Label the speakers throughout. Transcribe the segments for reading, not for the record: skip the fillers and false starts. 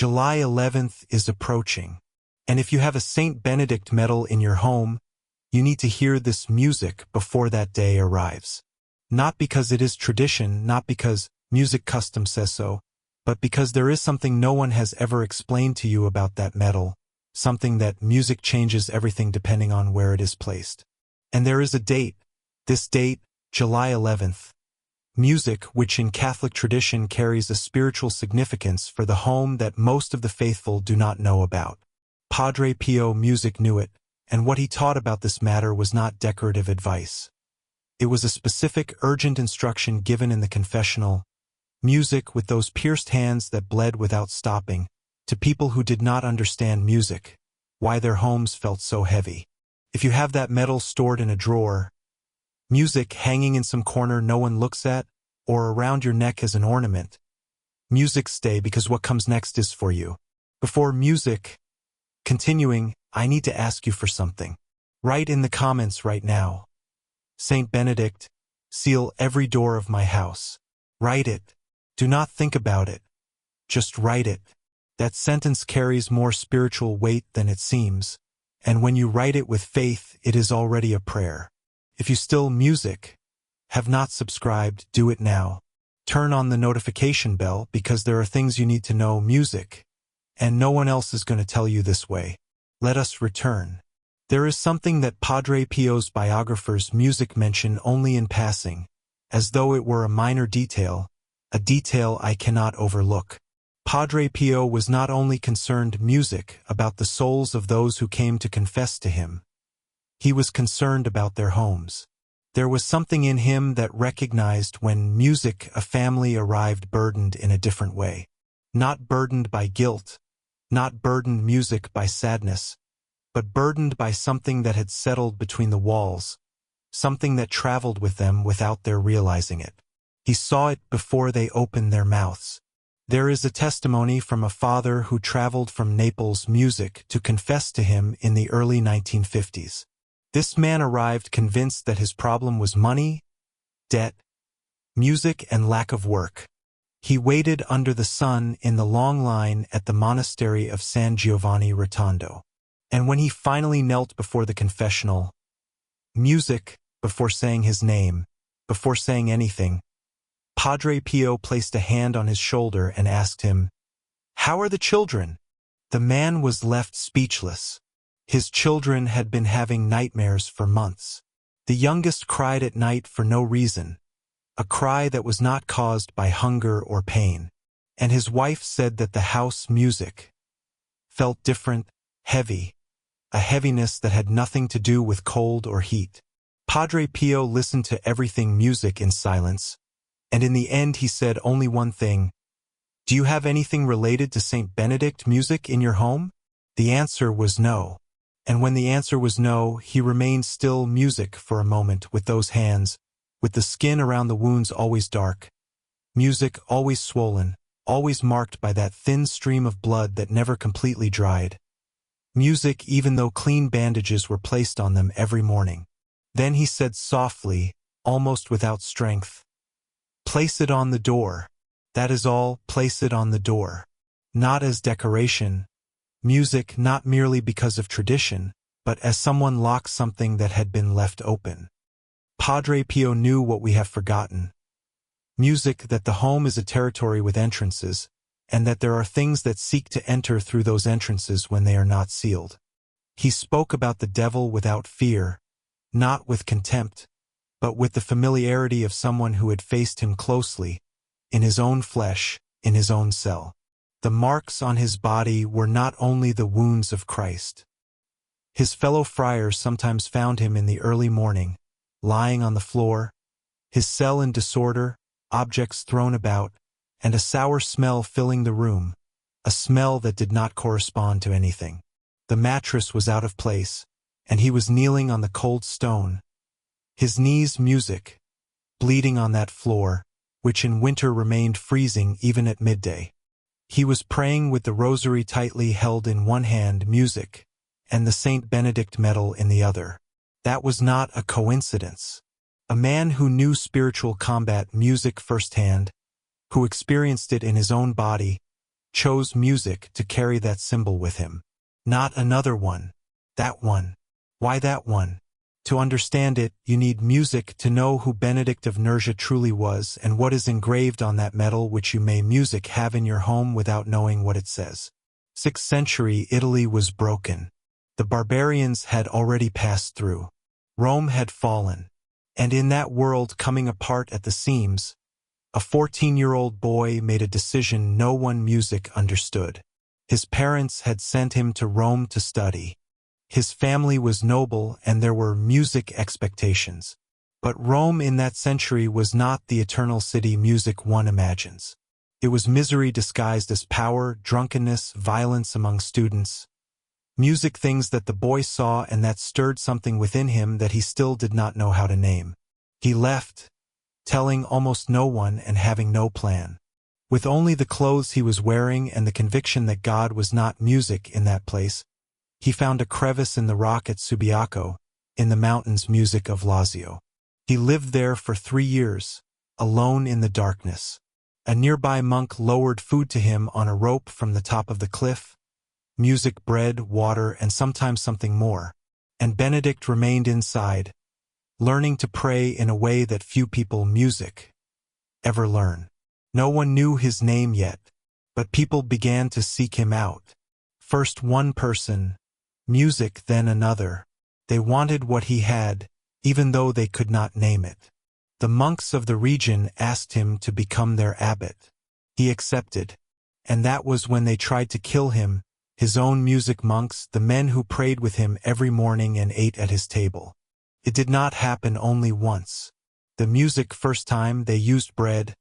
Speaker 1: July 11th is approaching, and if you have a Saint Benedict Medal in your home, you need to hear this music before that day arrives. Not because it is tradition, not because music custom says so, but because there is something no one has ever explained to you about that medal, something that music changes everything depending on where it is placed. And there is a date, this date, July 11th. Music, which in Catholic tradition carries a spiritual significance for the home that most of the faithful do not know about. Padre Pio music knew it, and what he taught about this matter was not decorative advice. It was a specific, urgent instruction given in the confessional, music with those pierced hands that bled without stopping, to people who did not understand music, why their homes felt so heavy. If you have that medal stored in a drawer, music hanging in some corner no one looks at, or around your neck as an ornament, music stay because what comes next is for you. Before music, continuing, I need to ask you for something. Write in the comments right now. Saint Benedict, seal every door of my house. Write it. Do not think about it. Just write it. That sentence carries more spiritual weight than it seems, and when you write it with faith, it is already a prayer. If you still have not subscribed, do it now. Turn on the notification bell because there are things you need to know music, and no one else is going to tell you this way. Let us return. There is something that Padre Pio's biographers music mention only in passing, as though it were a minor detail, a detail I cannot overlook. Padre Pio was not only concerned music about the souls of those who came to confess to him. He was concerned about their homes. There was something in him that recognized when music a family arrived burdened in a different way. Not burdened by guilt, not burdened music by sadness, but burdened by something that had settled between the walls, something that traveled with them without their realizing it. He saw it before they opened their mouths. There is a testimony from a father who traveled from Naples music to confess to him in the early 1950s. This man arrived convinced that his problem was money, debt, music, and lack of work. He waited under the sun in the long line at the monastery of San Giovanni Rotondo. And when he finally knelt before the confessional, music, before saying his name, before saying anything, Padre Pio placed a hand on his shoulder and asked him, "How are the children?" The man was left speechless. His children had been having nightmares for months. The youngest cried at night for no reason, a cry that was not caused by hunger or pain. And his wife said that the house music felt different, heavy, a heaviness that had nothing to do with cold or heat. Padre Pio listened to everything music in silence, and in the end he said only one thing, "Do you have anything related to Saint Benedict music in your home?" The answer was no. And when the answer was no, he remained still music for a moment with those hands, with the skin around the wounds always dark, music always swollen, always marked by that thin stream of blood that never completely dried. Music even though clean bandages were placed on them every morning. Then he said softly, almost without strength, "Place it on the door. That is all, place it on the door." Not as decoration, music not merely because of tradition, but as someone locks something that had been left open. Padre Pio knew what we have forgotten. Music, that the home is a territory with entrances, and that there are things that seek to enter through those entrances when they are not sealed. He spoke about the devil without fear, not with contempt, but with the familiarity of someone who had faced him closely, in his own flesh, in his own cell. The marks on his body were not only the wounds of Christ. His fellow friars sometimes found him in the early morning, lying on the floor, his cell in disorder, objects thrown about, and a sour smell filling the room, a smell that did not correspond to anything. The mattress was out of place, and he was kneeling on the cold stone, his knees music, bleeding on that floor, which in winter remained freezing even at midday. He was praying with the rosary tightly held in one hand, music, and the Saint Benedict Medal in the other. That was not a coincidence. A man who knew spiritual combat music firsthand, who experienced it in his own body, chose music to carry that symbol with him. Not another one. That one. Why that one? To understand it, you need music to know who Benedict of Nursia truly was and what is engraved on that medal, which you may music have in your home without knowing what it says. 6th century Italy was broken. The barbarians had already passed through. Rome had fallen. And in that world coming apart at the seams, a 14-year-old boy made a decision no one music understood. His parents had sent him to Rome to study. His family was noble and there were music expectations. But Rome in that century was not the eternal city music one imagines. It was misery disguised as power, drunkenness, violence among students. Music, things that the boy saw and that stirred something within him that he still did not know how to name. He left, telling almost no one and having no plan. With only the clothes he was wearing and the conviction that God was not music in that place, he found a crevice in the rock at Subiaco, in the mountains music of Lazio. He lived there for 3 years, alone in the darkness. A nearby monk lowered food to him on a rope from the top of the cliff, music, bread, water, and sometimes something more. And Benedict remained inside, learning to pray in a way that few people music ever learn. No one knew his name yet, but people began to seek him out. First one person, music, then another. They wanted what he had, even though they could not name it. The monks of the region asked him to become their abbot. He accepted, and that was when they tried to kill him, his own music monks, the men who prayed with him every morning and ate at his table. It did not happen only once. The music first time they used bread,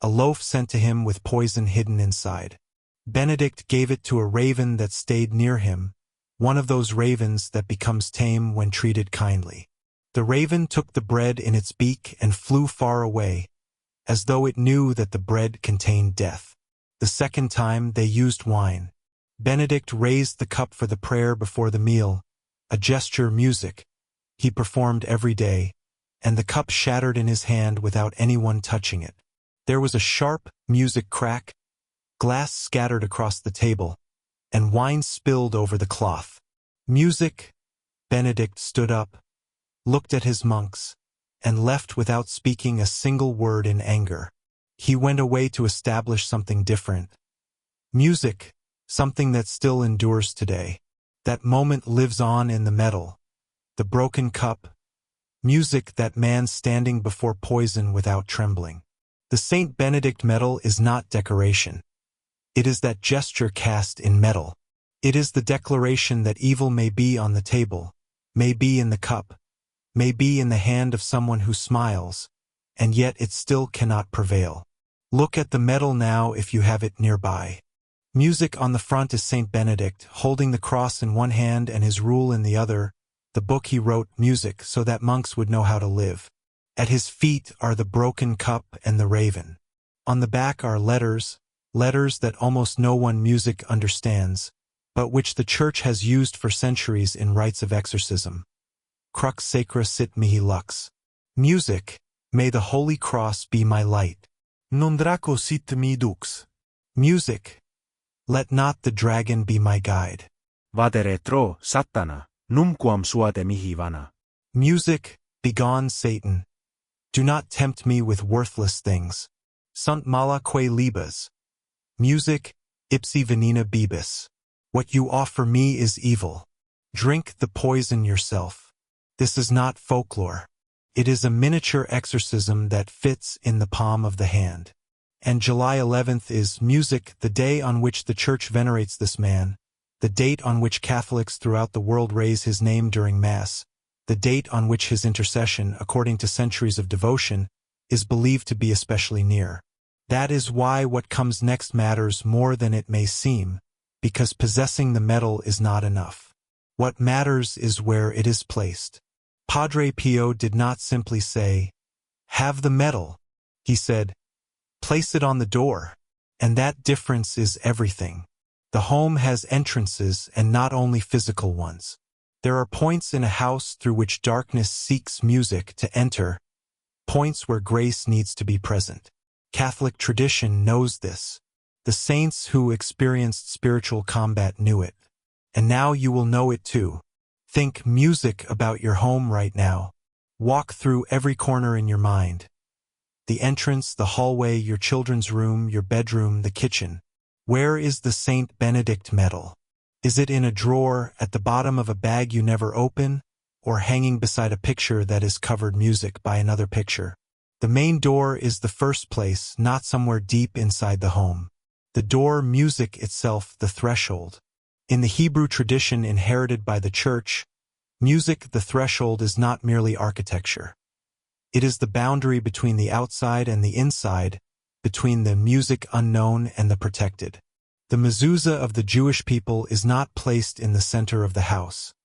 Speaker 1: a loaf sent to him with poison hidden inside. Benedict gave it to a raven that stayed near him, one of those ravens that becomes tame when treated kindly. The raven took the bread in its beak and flew far away, as though it knew that the bread contained death. The second time they used wine. Benedict raised the cup for the prayer before the meal, a gesture music he performed every day, and the cup shattered in his hand without anyone touching it. There was a sharp music crack, glass scattered across the table, and wine spilled over the cloth. Music. Benedict stood up, looked at his monks, and left without speaking a single word in anger. He went away to establish something different. Music, something that still endures today. That moment lives on in the medal, the broken cup. Music, that man standing before poison without trembling. The Saint Benedict Medal is not decoration. It is that gesture cast in metal. It is the declaration that evil may be on the table, may be in the cup, may be in the hand of someone who smiles, and yet it still cannot prevail. Look at the medal now if you have it nearby. Music on the front is Saint Benedict, holding the cross in one hand and his rule in the other, the book he wrote, music, so that monks would know how to live. At his feet are the broken cup and the raven. On the back are letters, letters that almost no one music understands, but which the Church has used for centuries in rites of exorcism. Crux sacra sit mihi lux. Music, may the Holy Cross be my light. Non draco sit mi dux. Music, let not the dragon be my guide.
Speaker 2: Vade retro, Satana, numquam suade mihi vana.
Speaker 1: Music, begone Satan. Do not tempt me with worthless things. Sunt mala que libas. Music, ipsi venena bibis. What you offer me is evil. Drink the poison yourself. This is not folklore. It is a miniature exorcism that fits in the palm of the hand. And July 11th is music, the day on which the Church venerates this man, the date on which Catholics throughout the world raise his name during Mass, the date on which his intercession, according to centuries of devotion, is believed to be especially near. That is why what comes next matters more than it may seem, because possessing the medal is not enough. What matters is where it is placed. Padre Pio did not simply say, "Have the medal." He said, "Place it on the door." And that difference is everything. The home has entrances and not only physical ones. There are points in a house through which darkness seeks music to enter, points where grace needs to be present. Catholic tradition knows this. The saints who experienced spiritual combat knew it. And now you will know it too. Think music about your home right now. Walk through every corner in your mind. The entrance, the hallway, your children's room, your bedroom, the kitchen. Where is the Saint Benedict Medal? Is it in a drawer, at the bottom of a bag you never open, or hanging beside a picture that is covered music by another picture? The main door is the first place, not somewhere deep inside the home. The door, music itself, the threshold. In the Hebrew tradition inherited by the Church, music, the threshold, is not merely architecture. It is the boundary between the outside and the inside, between the music unknown and the protected. The mezuzah of the Jewish people is not placed in the center of the house.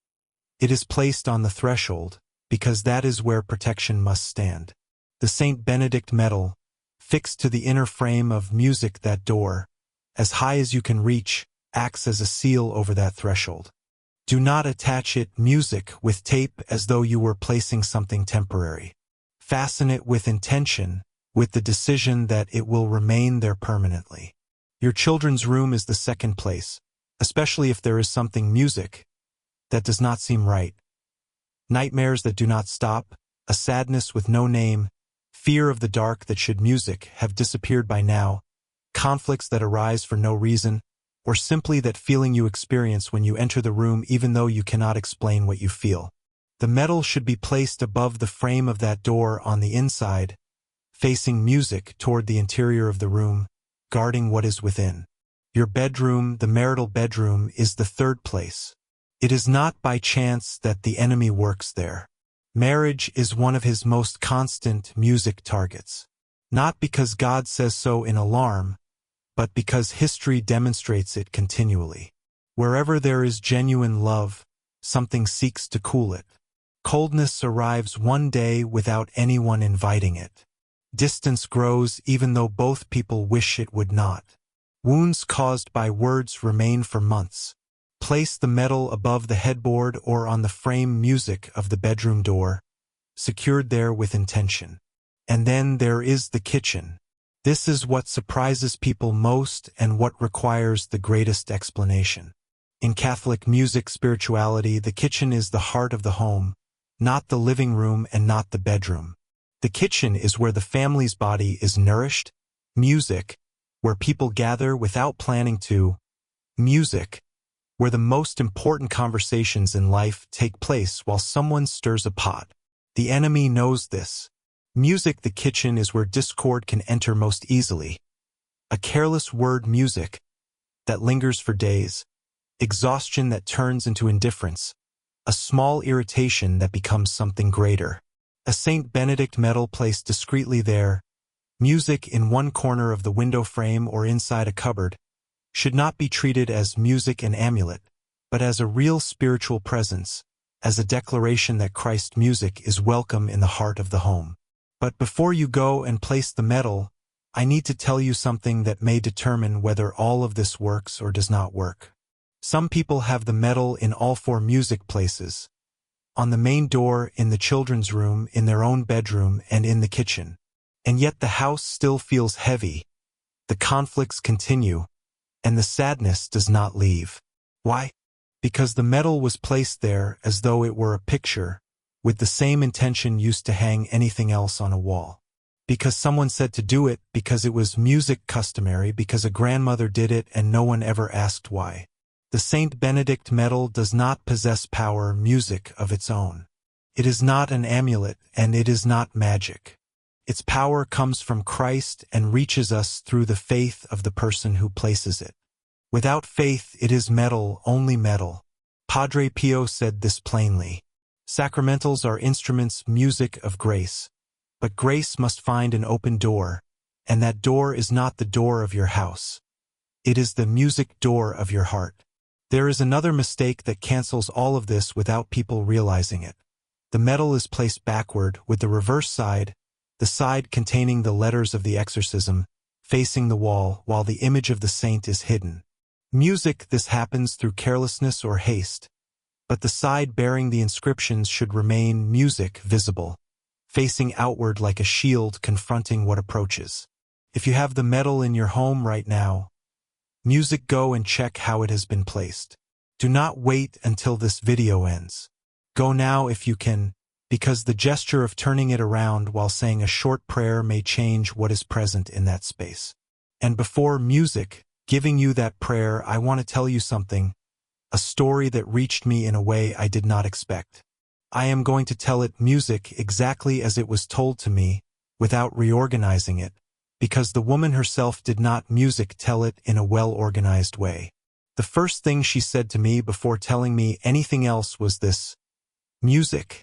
Speaker 1: It is placed on the threshold, because that is where protection must stand. The Saint Benedict Medal, fixed to the inner frame of music, that door, as high as you can reach, acts as a seal over that threshold. Do not attach it, music, with tape as though you were placing something temporary. Fasten it with intention, with the decision that it will remain there permanently. Your children's room is the second place, especially if there is something, music, that does not seem right. Nightmares that do not stop, a sadness with no name, fear of the dark that should music have disappeared by now, conflicts that arise for no reason, or simply that feeling you experience when you enter the room even though you cannot explain what you feel. The medal should be placed above the frame of that door on the inside, facing music toward the interior of the room, guarding what is within. Your bedroom, the marital bedroom, is the third place. It is not by chance that the enemy works there. Marriage is one of his most constant music targets. Not because God says so in alarm, but because history demonstrates it continually. Wherever there is genuine love, something seeks to cool it. Coldness arrives one day without anyone inviting it. Distance grows even though both people wish it would not. Wounds caused by words remain for months. Place the medal above the headboard or on the frame music of the bedroom door, secured there with intention. And then there is the kitchen. This is what surprises people most and what requires the greatest explanation. In Catholic music spirituality, the kitchen is the heart of the home, not the living room and not the bedroom. The kitchen is where the family's body is nourished, music, where people gather without planning to, music, where the most important conversations in life take place while someone stirs a pot. The enemy knows this. Music, the kitchen, is where discord can enter most easily. A careless word, music, that lingers for days, exhaustion that turns into indifference, a small irritation that becomes something greater. A Saint Benedict medal placed discreetly there, music in one corner of the window frame or inside a cupboard, should not be treated as music and amulet, but as a real spiritual presence, as a declaration that Christ's music is welcome in the heart of the home. But before you go and place the medal, I need to tell you something that may determine whether all of this works or does not work. Some people have the medal in all four music places, on the main door, in the children's room, in their own bedroom, and in the kitchen. And yet the house still feels heavy, the conflicts continue, and the sadness does not leave. Why? Because the medal was placed there as though it were a picture, with the same intention used to hang anything else on a wall. Because someone said to do it, because it was music customary, because a grandmother did it and no one ever asked why. The Saint Benedict medal does not possess power, music of its own. It is not an amulet and it is not magic. Its power comes from Christ and reaches us through the faith of the person who places it. Without faith it is metal, only metal. Padre Pio said this plainly. Sacramentals are instruments, music of grace. But grace must find an open door, and that door is not the door of your house. It is the music door of your heart. There is another mistake that cancels all of this without people realizing it. The medal is placed backward, with the reverse side, the side containing the letters of the exorcism, facing the wall, while the image of the saint is hidden. Music, this happens through carelessness or haste, but the side bearing the inscriptions should remain music visible, facing outward like a shield confronting what approaches. If you have the medal in your home right now, Music, go and check how it has been placed. Do not wait until this video ends. Go now if you can, because the gesture of turning it around while saying a short prayer may change what is present in that space. And before music, giving you that prayer, I want to tell you something, a story that reached me in a way I did not expect. I am going to tell it music exactly as it was told to me, without reorganizing it, because the woman herself did not music tell it in a well-organized way. The first thing she said to me before telling me anything else was this: music.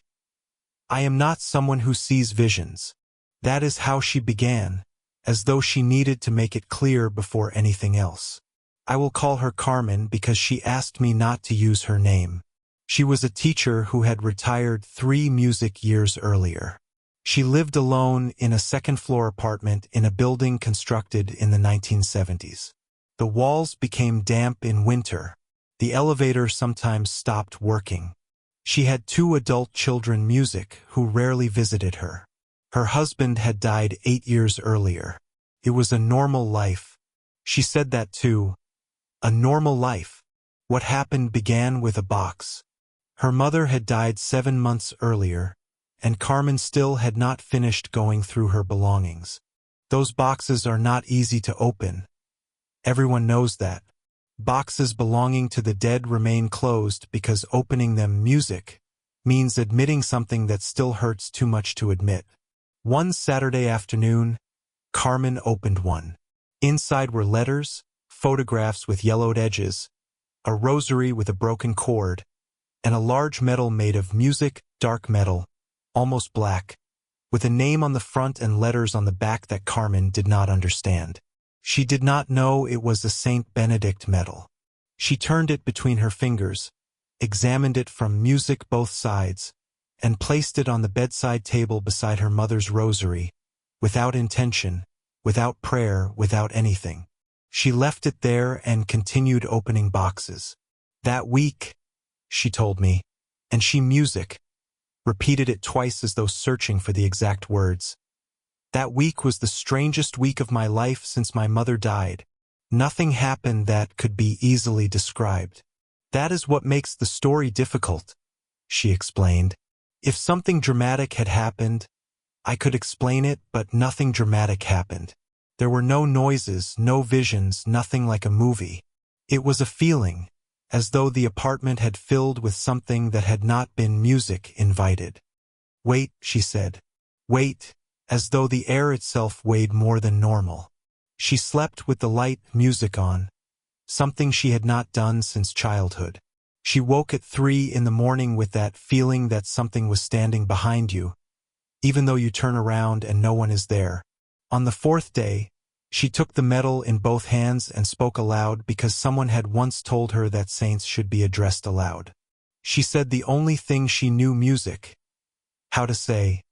Speaker 1: I am not someone who sees visions. That is how she began, as though she needed to make it clear before anything else. I will call her Carmen because she asked me not to use her name. She was a teacher who had retired 3 music years earlier. She lived alone in a second-floor apartment in a building constructed in the 1970s. The walls became damp in winter. The elevator sometimes stopped working. She had 2 adult children, music, who rarely visited her. Her husband had died 8 years earlier. It was a normal life. She said that too. A normal life. What happened began with a box. Her mother had died 7 months earlier, and Carmen still had not finished going through her belongings. Those boxes are not easy to open. Everyone knows that. Boxes belonging to the dead remain closed because opening them, music, means admitting something that still hurts too much to admit. One Saturday afternoon, Carmen opened one. Inside were letters, photographs with yellowed edges, a rosary with a broken cord, and a large medal made of music, dark metal, almost black, with a name on the front and letters on the back that Carmen did not understand. She did not know it was a Saint Benedict Medal. She turned it between her fingers, examined it from music both sides, and placed it on the bedside table beside her mother's rosary, without intention, without prayer, without anything. She left it there and continued opening boxes. That week, she told me, and she music, repeated it twice as though searching for the exact words. That week was the strangest week of my life since my mother died. Nothing happened that could be easily described. That is what makes the story difficult, she explained. If something dramatic had happened, I could explain it, but nothing dramatic happened. There were no noises, no visions, nothing like a movie. It was a feeling, as though the apartment had filled with something that had not been music invited. Wait, she said. Wait, as though the air itself weighed more than normal. She slept with the light music on, something she had not done since childhood. She woke at 3 in the morning with that feeling that something was standing behind you, even though you turn around and no one is there. On the 4th day, she took the medal in both hands and spoke aloud because someone had once told her that saints should be addressed aloud. She said the only thing she knew, music. How to say,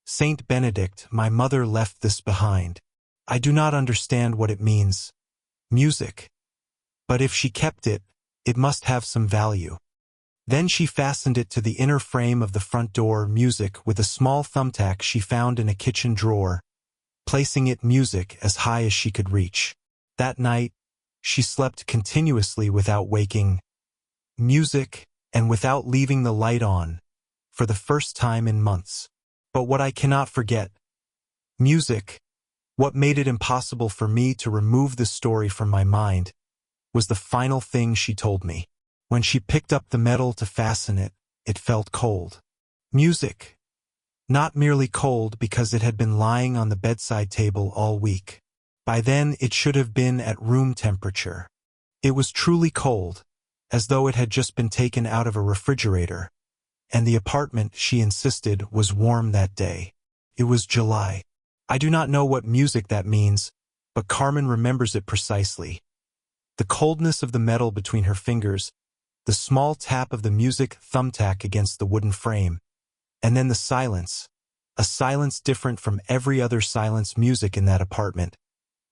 Speaker 1: Saint Benedict, my mother left this behind. I do not understand what it means. Music. But if she kept it, it must have some value. Then she fastened it to the inner frame of the front door, music, with a small thumbtack she found in a kitchen drawer, placing it, music, as high as she could reach. That night, she slept continuously without waking, music, and without leaving the light on, for the first time in months. But what I cannot forget, music, what made it impossible for me to remove this story from my mind, was the final thing she told me. When she picked up the medal to fasten it, it felt cold. Music. Not merely cold because it had been lying on the bedside table all week. By then it should have been at room temperature. It was truly cold, as though it had just been taken out of a refrigerator, and the apartment, she insisted, was warm that day. It was July. I do not know what music that means, but Carmen remembers it precisely. The coldness of the metal between her fingers, the small tap of the music thumbtack against the wooden frame, and then the silence, a silence different from every other silence, music in that apartment,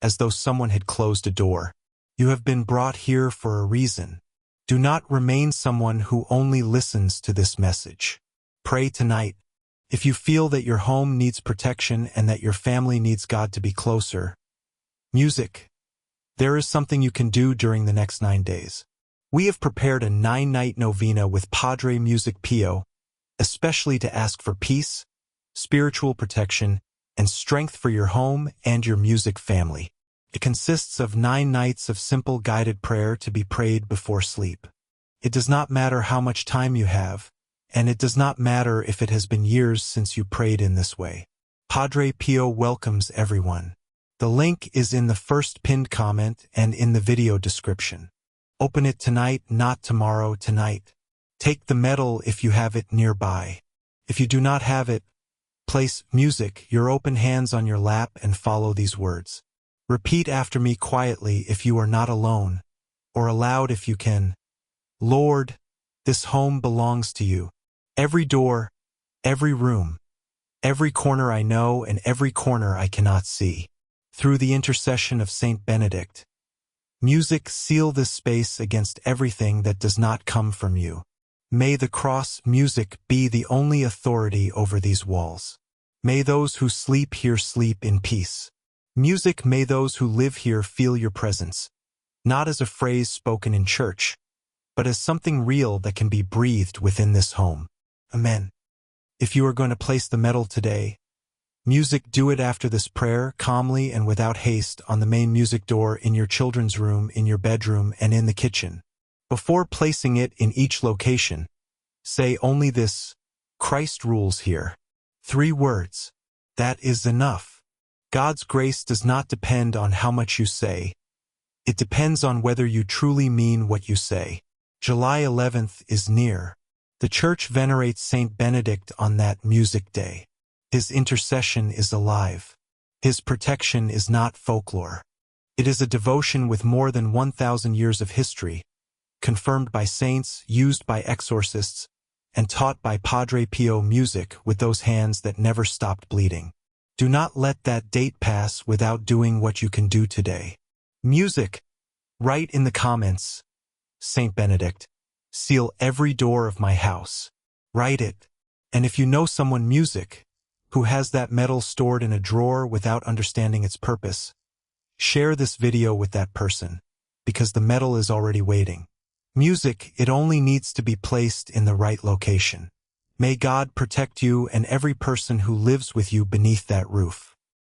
Speaker 1: as though someone had closed a door. You have been brought here for a reason. Do not remain someone who only listens to this message. Pray tonight. If you feel that your home needs protection and that your family needs God to be closer, music, There is something you can do during the next 9 days. We have prepared a 9-night novena with Padre Pio, especially to ask for peace, spiritual protection, and strength for your home and your music family. It consists of 9 nights of simple guided prayer to be prayed before sleep. It does not matter how much time you have, and it does not matter if it has been years since you prayed in this way. Padre Pio welcomes everyone. The link is in the first pinned comment and in the video description. Open it tonight, not tomorrow, tonight. Take the medal if you have it nearby. If you do not have it, place music, your open hands on your lap and follow these words. Repeat after me quietly if you are not alone, or aloud if you can. Lord, this home belongs to you. Every door, every room, every corner I know and every corner I cannot see. Through the intercession of Saint Benedict, music, seal this space against everything that does not come from you. May the cross music be the only authority over these walls. May those who sleep here sleep in peace. Music, may those who live here feel your presence, not as a phrase spoken in church, but as something real that can be breathed within this home. Amen. If you are going to place the medal today, music, do it after this prayer, calmly and without haste, on the main music door, in your children's room, in your bedroom, and in the kitchen. Before placing it in each location, say only this: Christ rules here. 3 words. That is enough. God's grace does not depend on how much you say. It depends on whether you truly mean what you say. July 11th is near. The Church venerates Saint Benedict on that music day. His intercession is alive. His protection is not folklore. It is a devotion with more than 1,000 years of history, confirmed by saints, used by exorcists, and taught by Padre Pio. Music with those hands that never stopped bleeding. Do not let that date pass without doing what you can do today. Music, write in the comments, Saint Benedict, seal every door of my house. Write it. And if you know someone, music, who has that medal stored in a drawer without understanding its purpose, share this video with that person, because the medal is already waiting. Music, it only needs to be placed in the right location. May God protect you and every person who lives with you beneath that roof.